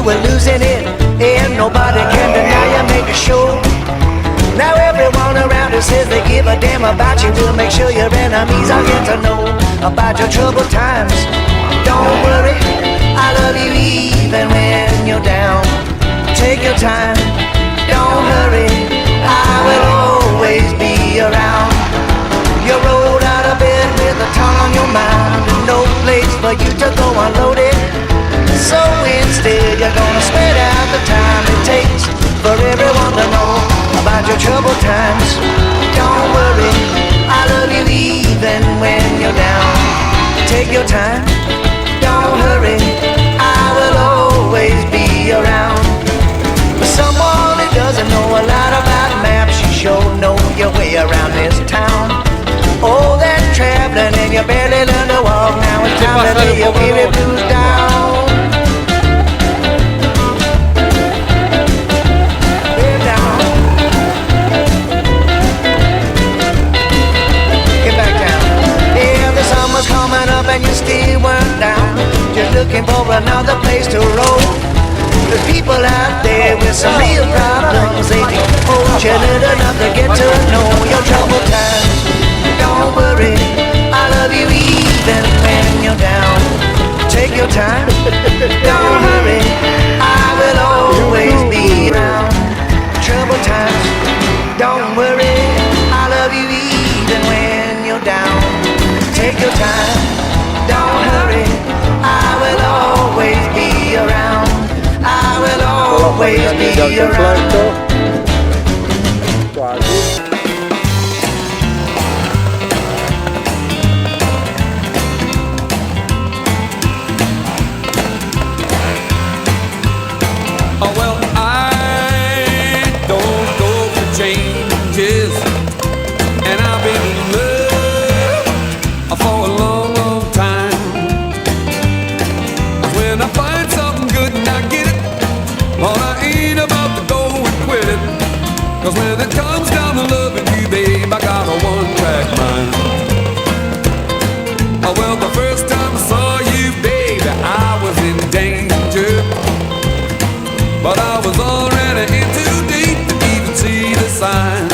were losing it, and nobody can deny you make a show. Now everyone around us says they give a damn about you. We'll make sure your enemies all get to know about your troubled times. Don't worry, I love you even when you're down. Take your time, don't hurry, I will always be around. You rolled out of bed with a ton on your mind, and no place for you to go unloaded. So instead you're gonna spread out the time it takes for everyone to know about your troubled times. Don't worry, I love you even when you're down. Take your time, don't hurry, I will always be around. For someone who doesn't know a lot about maps, you sure know your way around this town. All that traveling and you barely learn to walk. Now it's time to lay your weary blues down. Way down. Get back down. Yeah, the summer's coming up and you still weren't down. Just looking for another place to roll. There's people out there with some real problems. They can hold you little enough to get to know your troubled times. Don't worry, I love you even when you're down. Take your time, don't hurry, I will always be around. Troubled times, don't worry, I love you even when you're down. Take your time, don't hurry, I will always be around. I will always be around. Oh, well, I don't go for changes, and I've been in love for a long, long time. When I find something good and I get it, well, I ain't about to go and quit it. 'Cause when it comes down to loving you, babe, I got a one-track mind. Oh, well, the first time I saw you, baby, I was in danger. But I was already in too deep to even see the sign.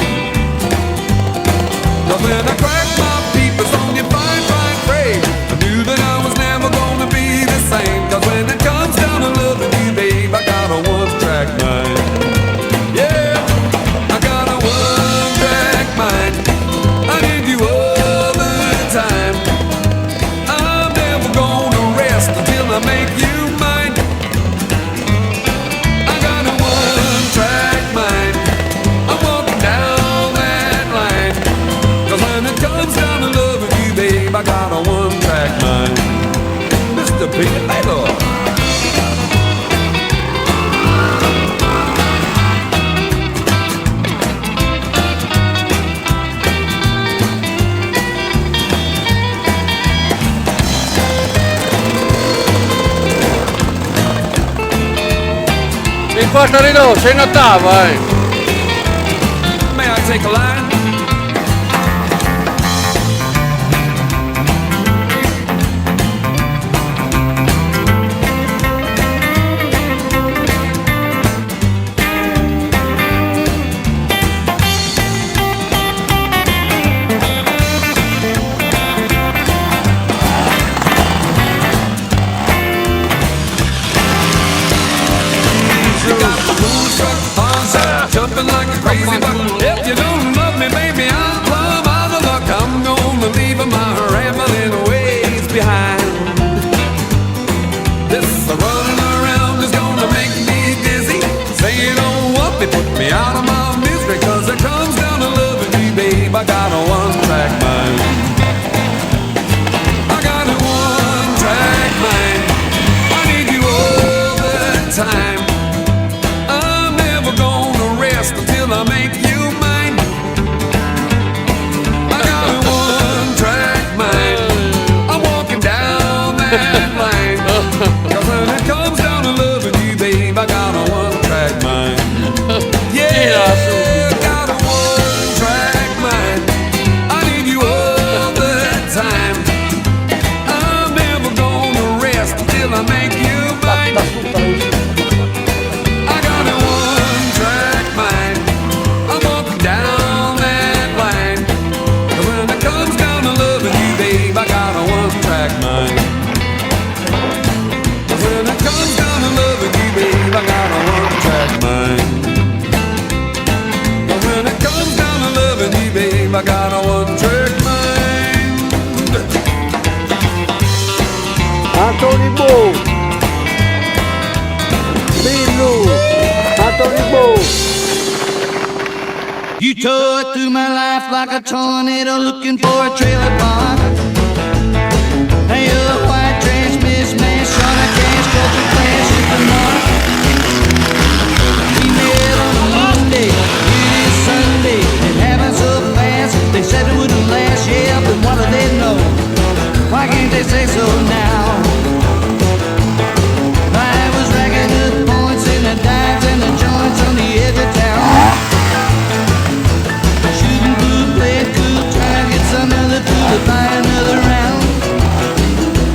But when I cracked my peepers on your fine, fine frame, I knew that I was never gonna be the same. 'Cause when it comes down to loving you, babe, I got a one-track mind. Yeah, I got a one-track mind. I need you all the time. I'm never gonna rest until I make you mine. Track mind, I'm walking down that line. 'Cause when it comes down to loving you, babe, I got a one-track mind. Mr. Peter Taylor. Il quarto ridotto, sei in ottava, May I take a line? Jumping like a crazy buck. If you don't love me, baby, I'm plumb out of luck. I'm gonna leave my rambling ways behind. This running around is gonna make me dizzy. Say you don't want me, put me out of my misery. 'Cause it comes down to loving me, babe, I got a one-track mind. I got a one-track mind. I need you all the time. Until I make you mine. I got a one-track mind. I'm walking down that line. 'Cause when it comes down to loving you, babe, I got a one-track mind. Yeah, got a one-track mind. I need you all the time. I'm never gonna rest until I make you mine. Anthony Bo, Billu, Anthony Bo. You tore through my life like a tornado looking for a trailer park. Hey, you're a white trash mismatch, short of cash, culture clash, hit the mark. We met on a Monday, it is Sunday. It happened so fast, they said it wouldn't last, yeah, but what do they know? Why can't they say so now? I was racking up points in the dives and the joints on the edge of town. Shooting blue, playing cool, trying to get some other food to buy another round.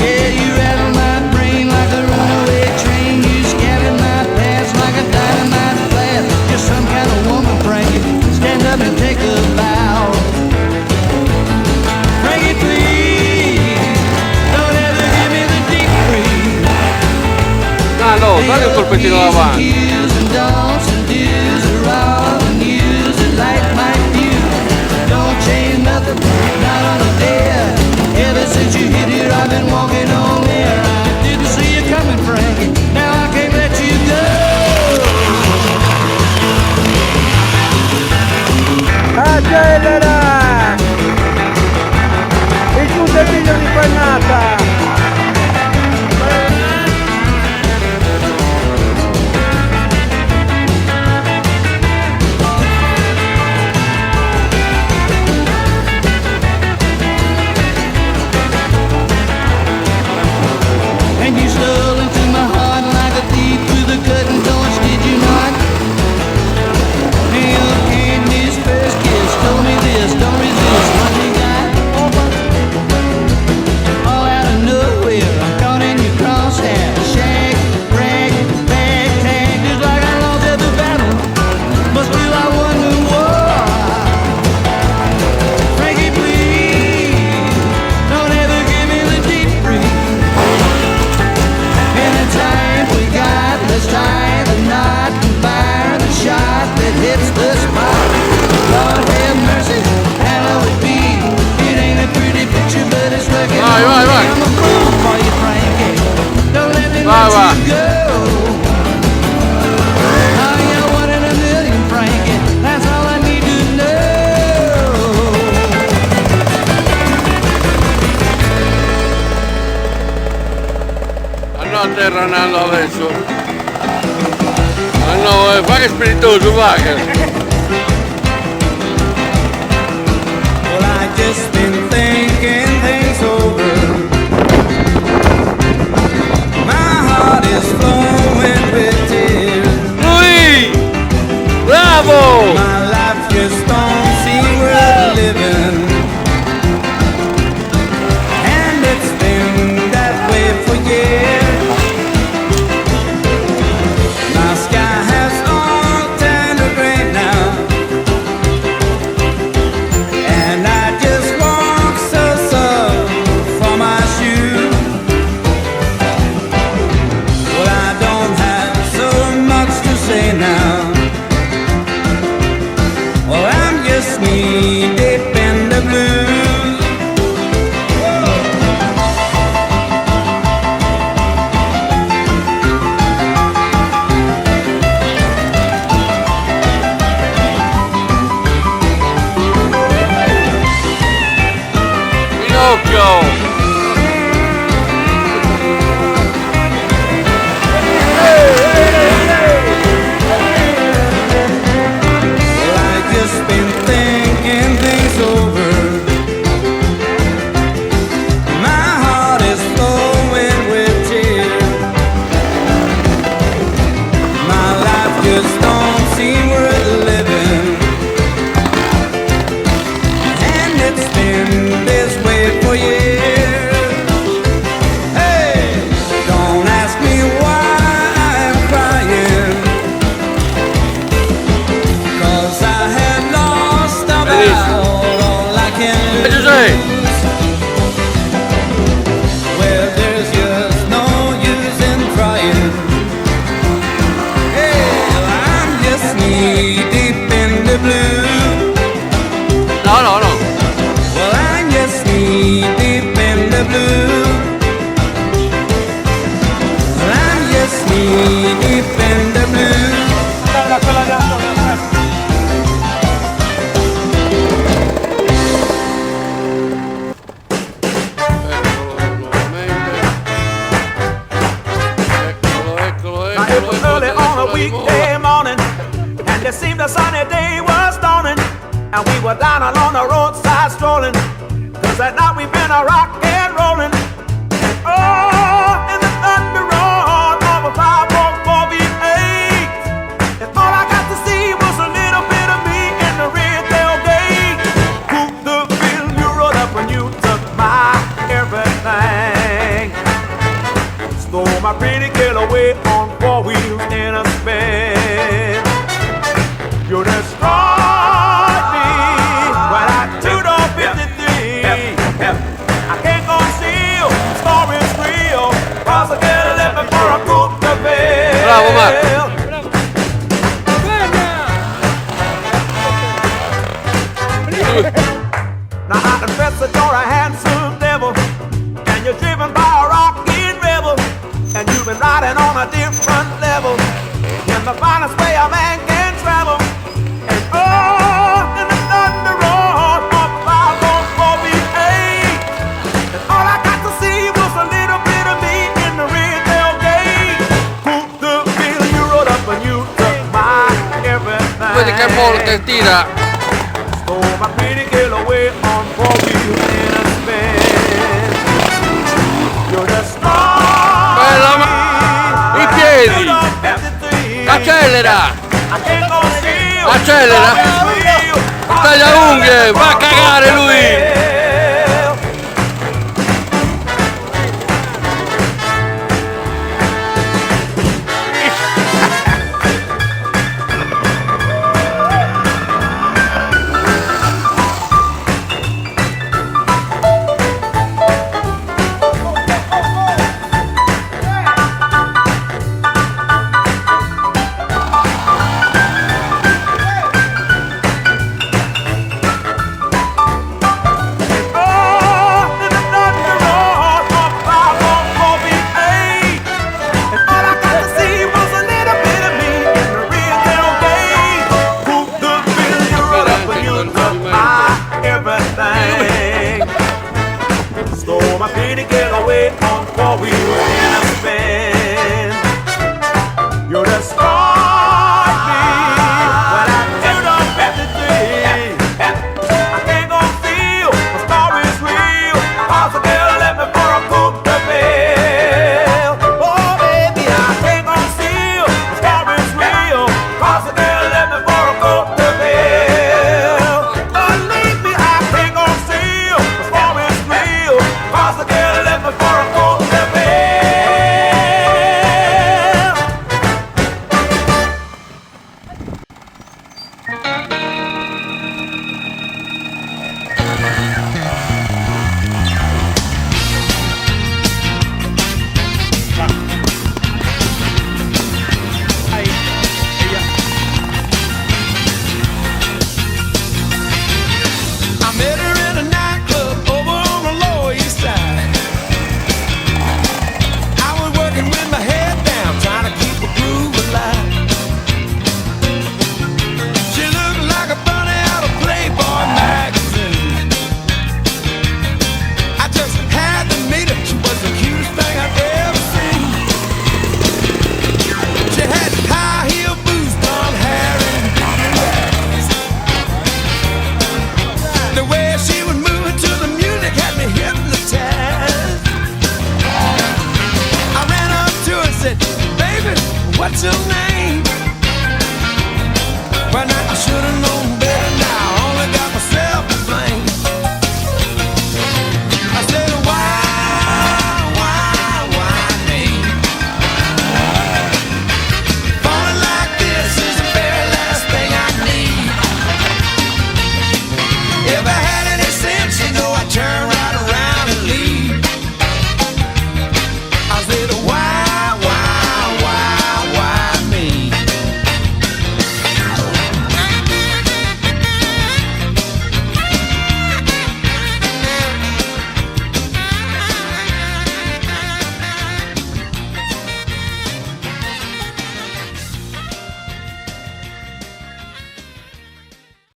Yeah, you rattle my brain like a runaway train. You scattered my past like a dynamite blast. You're some kind of woman, Frankie. Stand up and take a bow. Frankie, please, don't ever give me the deep freeze. Ah no, dai un colpettino davanti. Do's and don'ts and do's are all and use it like my view. Don't change nothing, not on a dare. Ever since you hit it, I've been walking on air. I didn't see you coming, Frankie. Now I can't let you go. Accelera! Il punteggio di pennata! And you stole into my heart like a thief through the curtain doors, did you not? And your candy's first kiss told me this, don't resist what you got. All out of nowhere, I'm caught in your crosshair. Shag, brag, bag, tag, just like I lost every battle, but still I won the war. Frankie, please, don't ever give me the deep freeze. In the time we got, let's tie the knot and fire the shot that hits the spot. Lord have mercy, how it be? It ain't a pretty picture, but it's looking Vai, vai, vai. I'm a fool for you, Frankie. Don't let me Vai, let vai. you go. Oh, you're one in a million, Frankie. That's all I need to know. Andiamo a terra Nando adesso. Ah no, fa che spiritoso, va che. Well, I just been thinking things over. My heart is flowing with tears. Lui! Bravo! My life just don't seem worth living. And it's been that way for years. My sky has all turned to gray now. a weekday morning, and it seemed a sunny day was dawning, and we were down along the roadside strolling, cause at night we've been a rock and rolling. Oh, in the thunder roar of a 5.4 V8, and all I got to see was a little bit of me in the rear tailgate. Whoop the bill, you rode up and you took my everything. Stole my pretty girl away on 4 wheels in a spin. You destroyed me when I took off 53. I can't conceal, the story's real, cause I get a living for a coup de bill. Bravo, Marco. Now I confess that you're a handsome devil, and you're driven by a rockin' rebel, and you've been riding on a different level, in the finest way a man can travel. And oh, in the thunder roar of 5.4 V8, and all I got to see was a little bit of me in the rear tailgate. Whoop the bill, you rode up and you took my everything. Vedi che molo che tira. Stole my pretty girl away on 4 wheels in a spin. You're the star. Bella, i piedi. Accelera. Accelera. Taglia unghie. Va a cagare lui. Stole my pretty girl away on 4 wheels in a spin. You destroyed me when I turned on 53. I can't go feel the story's real, cause the girl left me for a coup de bill. Oh baby, I can't go feel the story's real, cause the girl left me for a coup de bill. Believe me, I can't go feel the story's real, cause the girl left me for a coup de bill. I met her in a nightclub over on the Lower East Side. I was working with my head down, trying to keep a groove alive. She looked like a bunny out of Playboy magazine. I just had to meet her. She was the cutest thing I've ever seen. She had high heel boots, blonde hair, and blue eyes. The way she was moving to the music had me hypnotized. I ran up to her and said, "Baby, what's your name?"